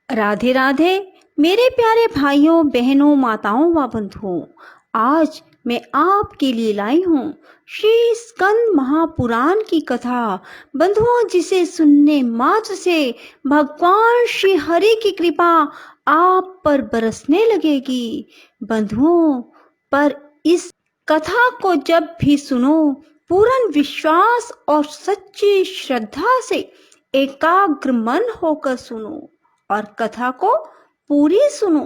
राधे राधे मेरे प्यारे भाइयों बहनों माताओं व बंधुओं। आज मैं आपके लिए लाई हूँ श्री स्कंद महापुराण की कथा। बंधुओं, जिसे सुनने मात्र से भगवान श्री हरि की कृपा आप पर बरसने लगेगी। बंधुओं, पर इस कथा को जब भी सुनो, पूर्ण विश्वास और सच्ची श्रद्धा से एकाग्र मन होकर सुनो और कथा को पूरी सुनो।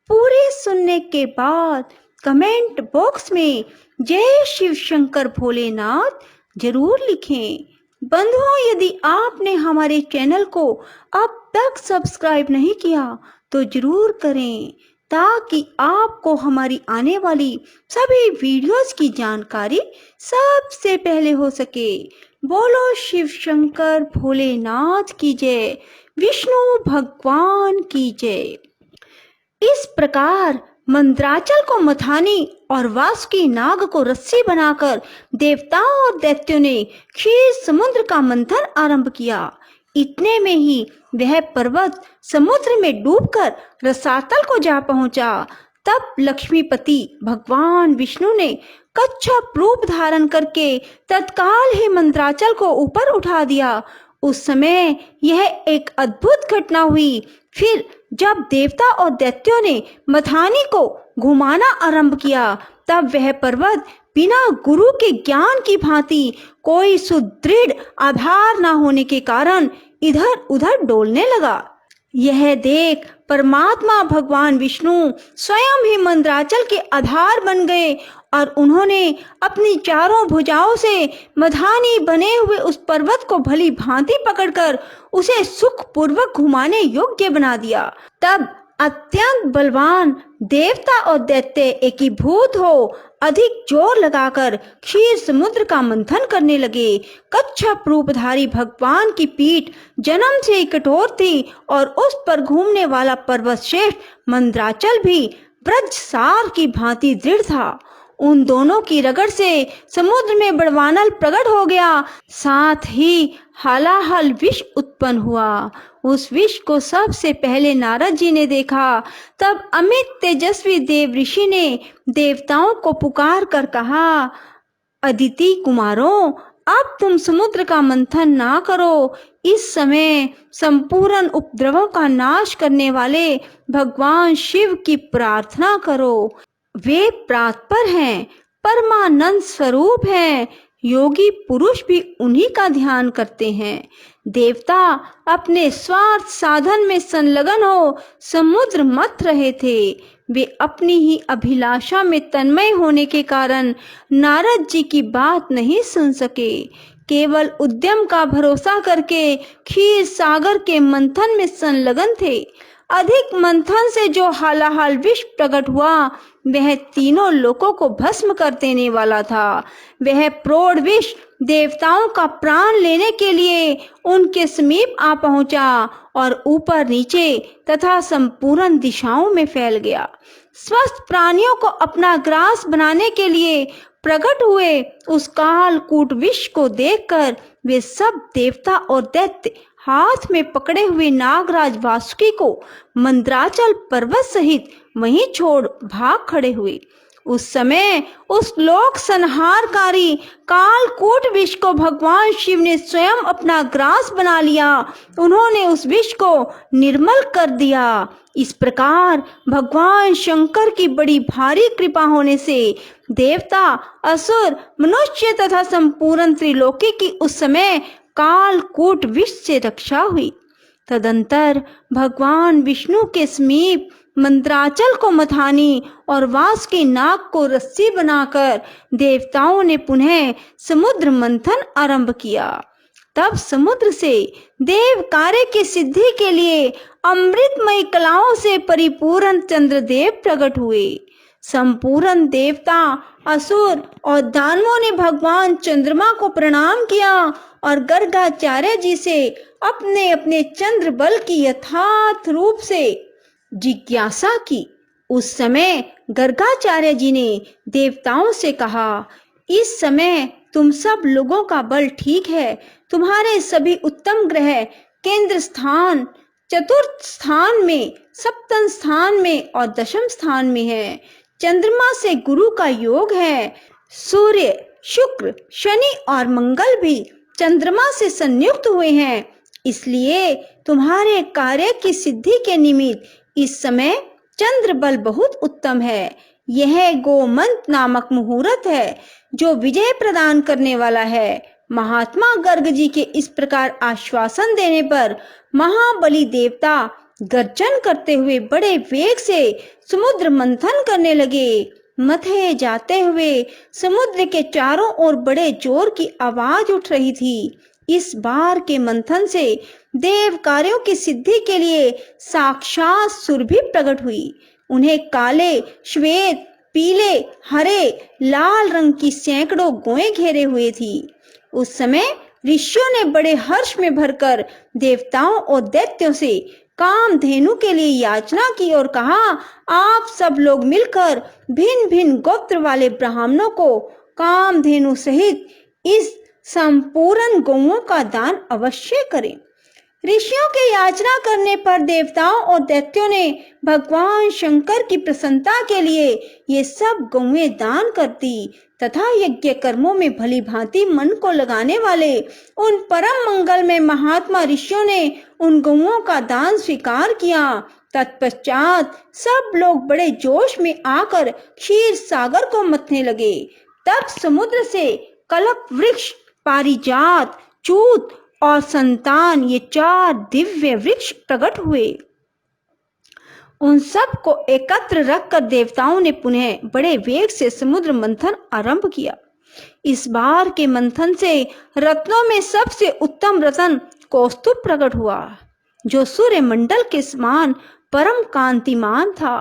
पूरी सुनने के बाद कमेंट बॉक्स में जय शिव शंकर भोलेनाथ जरूर लिखें। बंधुओं, यदि आपने हमारे चैनल को अब तक सब्सक्राइब नहीं किया तो जरूर करें, ताकि आपको हमारी आने वाली सभी वीडियोस की जानकारी सबसे पहले हो सके। बोलो शिव शंकर भोलेनाथ की जय, विष्णु भगवान की जय। इस प्रकार मंदराचल को मथानी और वासुकी नाग को रस्सी बनाकर देवताओं और दैत्यों ने क्षीर समुद्र का मंथन आरंभ किया। इतने में ही वह पर्वत समुद्र में डूबकर रसातल को जा पहुंचा। तब लक्ष्मीपति भगवान विष्णु ने कच्छप रूप धारण करके तत्काल ही मंदराचल को ऊपर उठा दिया। उस समय यह एक अद्भुत घटना हुई। फिर जब देवता और दैत्यों ने मथानी को घुमाना आरंभ किया, तब वह पर्वत बिना गुरु के ज्ञान की भांति कोई सुदृढ़ आधार न होने के कारण इधर उधर डोलने लगा। यह देख परमात्मा भगवान विष्णु स्वयं ही मंदराचल के आधार बन गए और उन्होंने अपनी चारों भुजाओं से मधानी बने हुए उस पर्वत को भली भांति पकड़कर उसे सुखपूर्वक घुमाने योग्य बना दिया। तब अत्यंत बलवान देवता और दैत्य एकीभूत हो अधिक जोर लगाकर क्षीर समुद्र का मंथन करने लगे। कच्छप रूपधारी भगवान की पीठ जन्म से ही कठोर थी और उस पर घूमने वाला पर्वत श्रेष्ठ मंदराचल भी ब्रजसार की भांति दृढ़ था। उन दोनों की रगड़ से समुद्र में बड़वानल प्रकट हो गया, साथ ही हालाहल विष उत्पन्न हुआ। उस विष को सबसे पहले नारद जी ने देखा। तब अमित तेजस्वी देव ऋषि ने देवताओं को पुकार कर कहा, अदिति कुमारों, अब तुम समुद्र का मंथन ना करो। इस समय संपूर्ण उपद्रवों का नाश करने वाले भगवान शिव की प्रार्थना करो। वे प्रातपर हैं, परमानंद स्वरूप हैं, योगी पुरुष भी उन्हीं का ध्यान करते हैं। देवता अपने स्वार्थ साधन में संलग्न हो समुद्र मथ रहे थे। वे अपनी ही अभिलाषा में तन्मय होने के कारण नारद जी की बात नहीं सुन सके। केवल उद्यम का भरोसा करके क्षीर सागर के मंथन में संलग्न थे। अधिक मंथन से जो हालाहाल विष प्रकट हुआ, वह तीनों लोकों को भस्म कर देने वाला था। वह प्रौढ़ विष देवताओं का प्राण लेने के लिए उनके समीप आ पहुंचा और ऊपर नीचे तथा संपूर्ण दिशाओं में फैल गया। स्वस्थ प्राणियों को अपना ग्रास बनाने के लिए प्रकट हुए उस कालकूट विष को देखकर वे सब देवता और दैत्य हाथ में पकड़े हुए नागराज वासुकी को मंदराचल पर्वत सहित वहीं छोड़ भाग खड़े हुए। उस समय उस लोक संहारकारी कालकूट विष को भगवान शिव ने स्वयं अपना ग्रास बना लिया। उन्होंने उस विष को निर्मल कर दिया। इस प्रकार भगवान शंकर की बड़ी भारी कृपा होने से देवता, असुर, मनुष्य तथा संपूर्ण त्रिलोकी की उस समय कालकूट विष से रक्षा हुई। तदंतर भगवान विष्णु के समीप मंदराचल को मथानी और वासुकी नाग को रस्सी बनाकर देवताओं ने पुनः समुद्र मंथन आरंभ किया। तब समुद्र से देव कार्य की सिद्धि के लिए अमृतमयी कलाओं से परिपूर्ण चंद्रदेव प्रकट हुए। संपूर्ण देवता, असुर और दानवों ने भगवान चंद्रमा को प्रणाम किया और गर्गाचार्य जी से अपने अपने चंद्र बल की यथार्थ रूप से जिज्ञासा की। उस समय गर्गाचार्य जी ने देवताओं से कहा, इस समय तुम सब लोगों का बल ठीक है। तुम्हारे सभी उत्तम ग्रह केंद्र स्थान चतुर्थ स्थान में, सप्तम स्थान में और दशम स्थान में है। चंद्रमा से गुरु का योग है। सूर्य, शुक्र, शनि और मंगल भी चंद्रमा से संयुक्त हुए हैं। इसलिए तुम्हारे कार्य की सिद्धि के निमित्त इस समय चंद्र बल बहुत उत्तम है। यह गोमंत नामक मुहूर्त है जो विजय प्रदान करने वाला है। महात्मा गर्ग जी के इस प्रकार आश्वासन देने पर महाबली देवता गर्जन करते हुए बड़े वेग से समुद्र मंथन करने लगे। मथे जाते हुए समुद्र के चारों ओर बड़े जोर की आवाज उठ रही थी। इस बार के मंथन से देव कार्यों की सिद्धि के लिए साक्षात सुरभि प्रकट हुई। उन्हें काले, श्वेत, पीले, हरे, लाल रंग की सैकड़ों गौएं घेरे हुए थी। उस समय ऋषियों ने बड़े हर्ष में भरकर देवताओं और दैत्यों से कामधेनु के लिए याचना की और कहा, आप सब लोग मिलकर भिन्न भिन्न गोत्र वाले ब्राह्मणों को कामधेनु सहित इस संपूर्ण गौओं का दान अवश्य करें। ऋषियों के याचना करने पर देवताओं और दैत्यों ने भगवान शंकर की प्रसन्नता के लिए ये सब गौएं दान कर दी तथा यज्ञ कर्मों में भली भांति मन को लगाने वाले उन परम मंगल में महात्मा ऋषियों ने उन गौओं का दान स्वीकार किया। तत्पश्चात सब लोग बड़े जोश में आकर क्षीर सागर को मथने लगे। तब समुद्र से कल्प वृक्ष, पारिजात, चूत और संतान, ये 4 दिव्य वृक्ष प्रकट हुए। उन सब को एकत्र रखकर देवताओं ने पुनः बड़े वेग से समुद्र मंथन आरंभ किया। इस बार के मंथन से रत्नों में सबसे उत्तम रत्न कौस्तुभ प्रकट हुआ, जो सूर्य मंडल के समान परम कांतिमान था।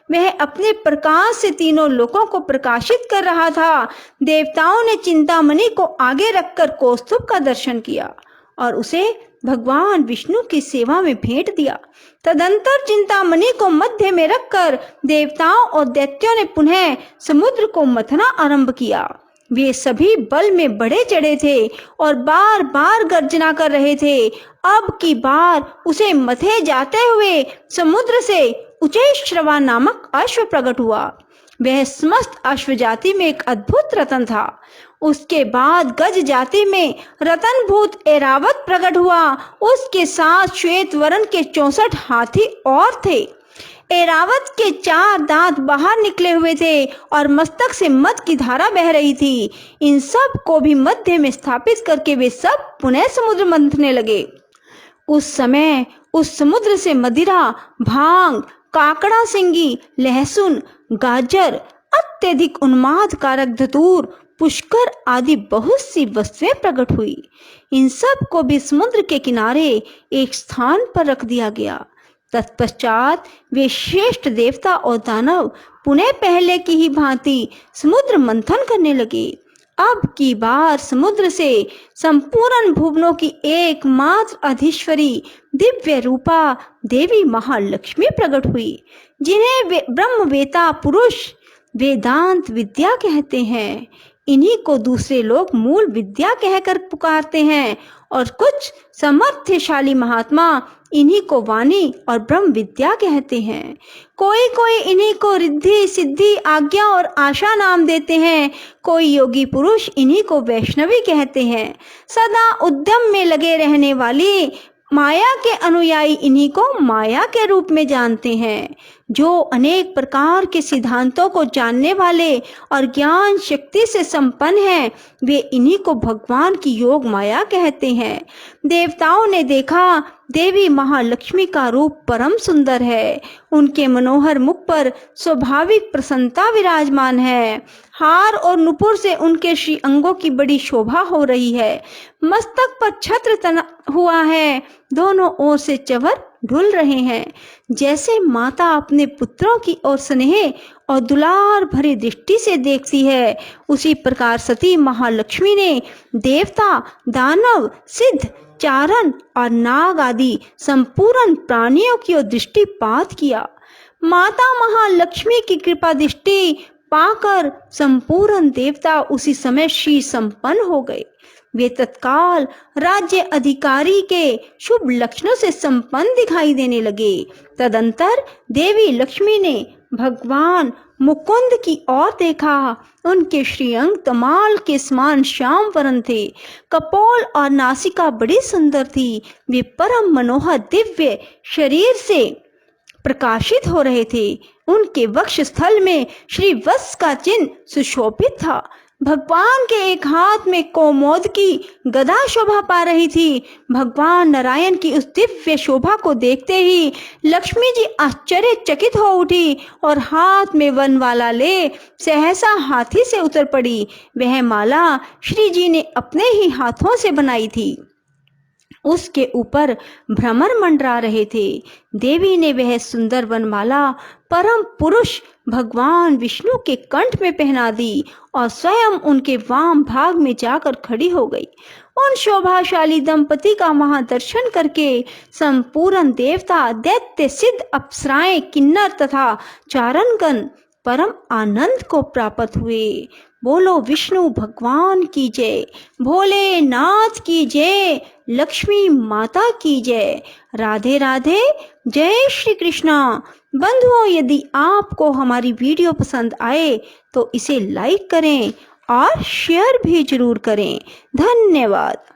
वह अपने प्रकाश से तीनों लोकों को प्रकाशित कर रहा था। देवताओं ने चिंतामणि को आगे रखकर कौस्तुभ का दर्शन किया और उसे भगवान विष्णु की सेवा में भेंट दिया। तदंतर चिंतामणि को मध्य में रखकर देवताओं और दैत्यों ने पुनः समुद्र को मथना आरंभ किया। वे सभी बल में बढ़े चढ़े थे और बार बार गर्जना कर रहे थे। अब की बार उसे मथे जाते हुए समुद्र से उच्चैश्रवा नामक अश्व प्रकट हुआ। वह समस्त अश्व जाति में एक अद्भुत रतन था। उसके बाद गज जाति में रतनभूत ऐरावत प्रकट हुआ। उसके साथ श्वेत वर्ण के 64 हाथी और थे। ऐरावत के 4 दांत बाहर निकले हुए थे और मस्तक से मद की धारा बह रही थी। इन सब को भी मध्य में स्थापित करके वे सब पुनः समुद्र मंथने लगे। उस समय उस समुद्र से मदिरा, भांग, काकड़ा सिंगी, लहसुन, गाजर, अत्यधिक उन्माद कारक धतूर, पुष्कर आदि बहुत सी वस्तुएं प्रकट हुई। इन सब को भी समुद्र के किनारे एक स्थान पर रख दिया गया। तत्पश्चात वे श्रेष्ठ देवता और दानव पुनः पहले की ही भांति समुद्र मंथन करने लगे। अब की बार समुद्र से संपूर्ण भुवनों की एकमात्र अधीश्वरी दिव्य रूपा देवी महालक्ष्मी प्रकट हुई, जिन्हें ब्रह्मवेता पुरुष वेदांत विद्या कहते हैं। इन्हीं को दूसरे लोग मूल विद्या कहकर पुकारते हैं और कुछ समर्थशाली महात्मा इन्हीं को वाणी और ब्रह्म विद्या कहते हैं। कोई कोई इन्हीं को रिद्धि, सिद्धि, आज्ञा और आशा नाम देते हैं। कोई योगी पुरुष इन्हीं को वैष्णवी कहते हैं। सदा उद्यम में लगे रहने वाली माया के अनुयायी इन्हीं को माया के रूप में जानते हैं। जो अनेक प्रकार के सिद्धांतों को जानने वाले और ज्ञान शक्ति से संपन्न हैं, वे इन्हीं को भगवान की योग माया कहते हैं। देवताओं ने देखा देवी महालक्ष्मी का रूप परम सुंदर है। उनके मनोहर मुख पर स्वाभाविक प्रसन्नता विराजमान है। हार और नुपुर से उनके श्री अंगों की बड़ी शोभा हो रही है। मस्तक पर छत्र तना हुआ है। दोनों ओर से चवर ढुल रहे हैं। जैसे माता अपने पुत्रों की ओर स्नेह और दुलार भरी दृष्टि से देखती है, उसी प्रकार सती महालक्ष्मी ने देवता, दानव, सिद्ध, चारण और नाग आदि संपूर्ण प्राणियों की ओर दृष्टिपात किया। माता महालक्ष्मी की कृपा दृष्टि पाकर संपूर्ण देवता उसी समय श्री संपन्न हो गए। वे तत्काल राज्य अधिकारी के शुभ लक्षणों से संपन्न दिखाई देने लगे। तदंतर देवी लक्ष्मी ने भगवान मुकुंद की ओर देखा। उनके श्रीअंग तमाल के समान श्याम वर्ण थे। कपोल और नासिका बड़ी सुंदर थी। वे परम मनोहर दिव्य शरीर से प्रकाशित हो रहे थे। उनके वक्ष स्थल में श्री वत्स का चिन्ह सुशोभित था। भगवान के एक हाथ में कौमोद की गदा शोभा पा रही थी। भगवान नारायण की उस दिव्य शोभा को देखते ही लक्ष्मी जी आश्चर्यचकित हो उठी और हाथ में वनमाला ले सहसा हाथी से उतर पड़ी। वह माला श्री जी ने अपने ही हाथों से बनाई थी। उसके ऊपर भ्रमर मंडरा रहे थे। देवी ने वह सुंदर वनमाला परम पुरुष भगवान विष्णु के कंठ में पहना दी और स्वयं उनके वाम भाग में जाकर खड़ी हो गई। उन शोभाशाली दंपति का वहां दर्शन करके संपूर्ण देवता, दैत्य, सिद्ध, अप्सराएं, किन्नर तथा चारणगण परम आनंद को प्राप्त हुए। बोलो विष्णु भगवान की जय, भोलेनाथ की जय, लक्ष्मी माता की जय। राधे राधे, जय श्री कृष्णा। बंधुओं, यदि आपको हमारी वीडियो पसंद आए तो इसे लाइक करें और शेयर भी जरूर करें। धन्यवाद।